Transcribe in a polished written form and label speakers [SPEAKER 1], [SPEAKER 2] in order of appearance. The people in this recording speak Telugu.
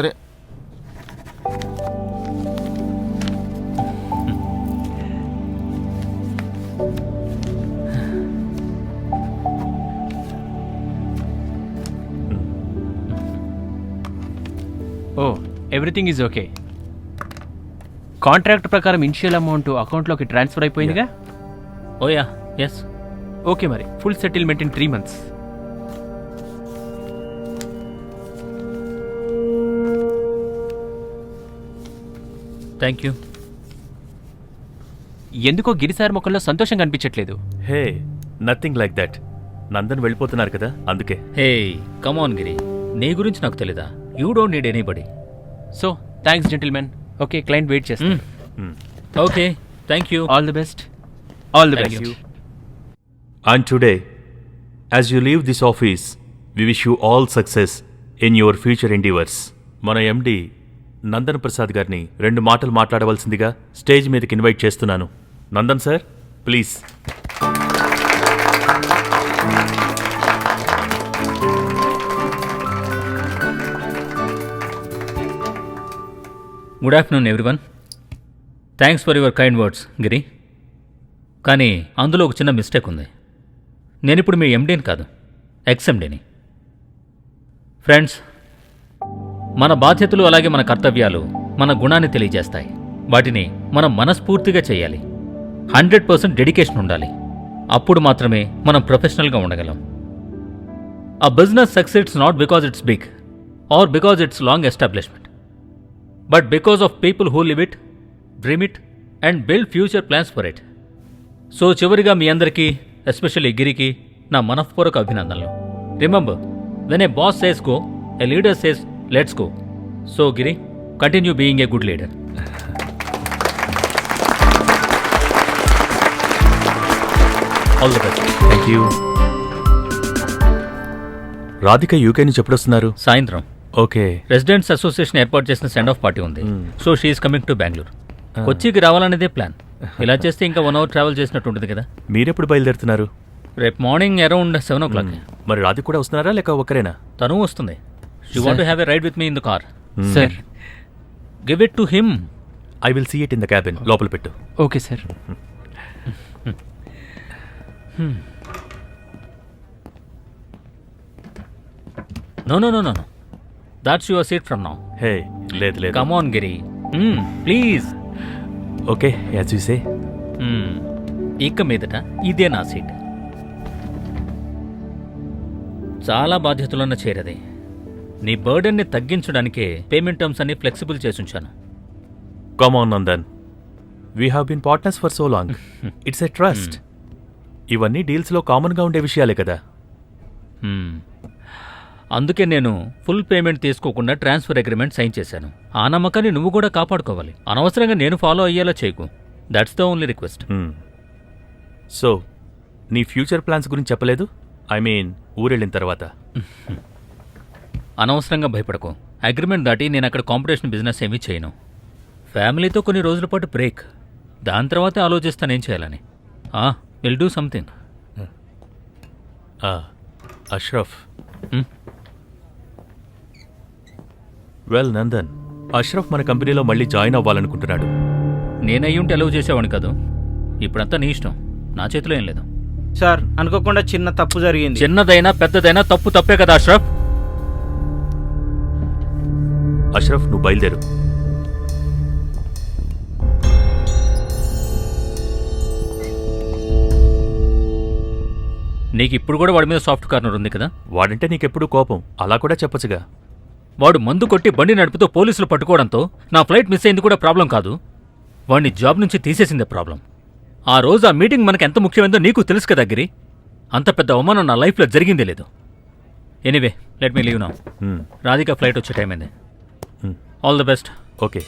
[SPEAKER 1] సరే.
[SPEAKER 2] ఓ ఎవ్రీథింగ్ ఈజ్ ఓకే. కాంట్రాక్ట్ ప్రకారం ఇనిషియల్ అమౌంట్ అకౌంట్లోకి ట్రాన్స్ఫర్ అయిపోయిందిగా?
[SPEAKER 3] ఓయా ఎస్.
[SPEAKER 2] ఓకే, మరి full settlement in 3 months.
[SPEAKER 3] Thank you.
[SPEAKER 2] ఎందుకో గిరిసార్ ముఖంలో సంతోషం కనిపించట్లేదు.
[SPEAKER 4] హే, నథింగ్ లైక్ దట్. నందన్ వెళ్ళిపోతున్నారు కదా, అందుకే.
[SPEAKER 3] హే కమాన్ గిరి, నీ గురించి నాకు తెలీదా? You don't need anybody.
[SPEAKER 2] So thanks gentlemen. Okay, client wait చేస్తాను.
[SPEAKER 3] Okay, thank you.
[SPEAKER 2] All the best. All the
[SPEAKER 3] Thank
[SPEAKER 2] best.
[SPEAKER 3] you.
[SPEAKER 4] And today, as you leave this office, we wish you all success in your future endeavors. మన ఎండి నందన్ ప్రసాద్ గారిని 2 మాటలు మాట్లాడవలసిందిగా స్టేజ్ మీదకి ఇన్వైట్ చేస్తున్నాను. Nandan sir, please.
[SPEAKER 3] Good afternoon everyone. Thanks for your kind words Giri. కానీ అందులో ఒక చిన్న మిస్టేక్ ఉంది. నేనిప్పుడు మీ ఎండీని కాదు, ఎక్స్ఎండీని. ఫ్రెండ్స్, మన బాధ్యతలు అలాగే మన కర్తవ్యాలు మన గుణాన్ని తెలియజేస్తాయి. వాటిని మనం మనస్ఫూర్తిగా చేయాలి. 100% డెడికేషన్ ఉండాలి. అప్పుడు మాత్రమే మనం ప్రొఫెషనల్గా ఉండగలం. A business succeeds not because it's big or because it's long establishment, but because of people who live it, dream it and build future plans for it. So చివరిగా మీ అందరికీ, ఎస్పెషల్లీ గిరికి, నా మనఃపూర్వక అభినందనలు. Remember, when a boss says go, a leader says let's go. So Giri, continue being a good leader. All the best.
[SPEAKER 4] Thank you. Radhika UK నుంచి ఎప్పుడొస్తున్నారు?
[SPEAKER 3] సాయంత్రం
[SPEAKER 4] ఓకే.
[SPEAKER 3] రెసిడెంట్స్ అసోసియేషన్ ఏర్పాటు చేసిన సెండ్ ఆఫ్ పార్టీ ఉంది. So she's coming to Bengaluru. కొచ్చికి రావాలనేదే ప్లాన్. ఇలా చేస్తే ఇంకా 1 hour ట్రావెల్ చేసినట్టు ఉంటుంది కదా.
[SPEAKER 4] మీరెప్పుడు బయలుదేరుతున్నారు?
[SPEAKER 3] రేపు మార్నింగ్ అరౌండ్ 7 o'clock.
[SPEAKER 4] మరి రాధిక కూడా వస్తున్నారా లేక ఒక్కరేనా?
[SPEAKER 3] తను వస్తుంది. She want to have a ride with me in the car.
[SPEAKER 2] Sir,
[SPEAKER 3] give it to him.
[SPEAKER 4] I will see it in the cabin. లోపల పెట్టు.
[SPEAKER 2] Okay sir.
[SPEAKER 3] No no no no no, that's your seat from now.
[SPEAKER 4] Hey, లేదు లేదు.
[SPEAKER 3] Come on Giri, please.
[SPEAKER 4] Okay, as you say.
[SPEAKER 3] ఇక మీదట ఇదే నా సీట్. చాలా బాధ్యతలున్న చేరది. నీ బర్డెన్ని తగ్గించడానికే పేమెంట్ టర్మ్స్ అన్ని ఫ్లెక్సిబుల్ చేసి ఉంచాను.
[SPEAKER 4] Come on Nandan, we have been partners for so long. It's a trust. ఇవన్నీ డీల్స్లో కామన్గా ఉండే విషయాలే కదా.
[SPEAKER 3] అందుకే నేను ఫుల్ పేమెంట్ తీసుకోకుండా ట్రాన్స్ఫర్ అగ్రిమెంట్ సైన్ చేశాను. ఆ నమ్మకాన్ని నువ్వు కూడా కాపాడుకోవాలి. అనవసరంగా నేను ఫాలో అయ్యేలా చేయకు. That's the only request.
[SPEAKER 4] So నీ ఫ్యూచర్ ప్లాన్స్ గురించి చెప్పలేదు? ఐ మీన్ ఊరెళ్ళిన తర్వాత.
[SPEAKER 3] అనవసరంగా భయపడకు. అగ్రిమెంట్ దాటి నేను అక్కడ కాంపిటీషన్ బిజినెస్ ఏమీ చేయను. ఫ్యామిలీతో కొన్ని రోజుల పాటు బ్రేక్. దాని తర్వాతే ఆలోచిస్తాను ఏం చేయాలని. Will do something.
[SPEAKER 4] Ashraf. Well Nandan, Ashraf మన కంపెనీలో మళ్ళీ జాయిన్ అవ్వాలనుకుంటున్నాడు.
[SPEAKER 3] నేనయ్యుంటే అలవ్ చేసేవాడిని కాదు. ఇప్పుడంతా నీ ఇష్టం, నా చేతిలో ఏం లేదు.
[SPEAKER 5] సార్, అనుకోకుండా చిన్న తప్పు జరిగింది.
[SPEAKER 3] చిన్నదైనా పెద్దదైనా తప్పు తప్పే కదా అష్రఫ్.
[SPEAKER 4] అష్రఫ్, నువ్వు బయలుదేరు.
[SPEAKER 3] నీకు ఇప్పుడు కూడా వాడి మీద సాఫ్ట్ కార్నర్ ఉంది కదా.
[SPEAKER 4] వాడంటే నీకెప్పుడు కోపం, అలా కూడా చెప్పొచ్చుగా.
[SPEAKER 3] వాడు మందు కొట్టి బండి నడుపుతూ పోలీసులు పట్టుకోవడంతో నా ఫ్లైట్ మిస్ అయింది కూడా ప్రాబ్లం కాదు. వాడిని జాబ్ నుంచి తీసేసిందే ప్రాబ్లం. ఆ రోజు ఆ మీటింగ్ మనకు ఎంత ముఖ్యమైందో నీకు తెలుసు కదా గిరి. అంత పెద్ద అవమానం నా లైఫ్లో జరిగిందే లేదు. Anyway, let me leave now. Radhika flight వచ్చే టైం అయింది. All the best.
[SPEAKER 4] ఓకే.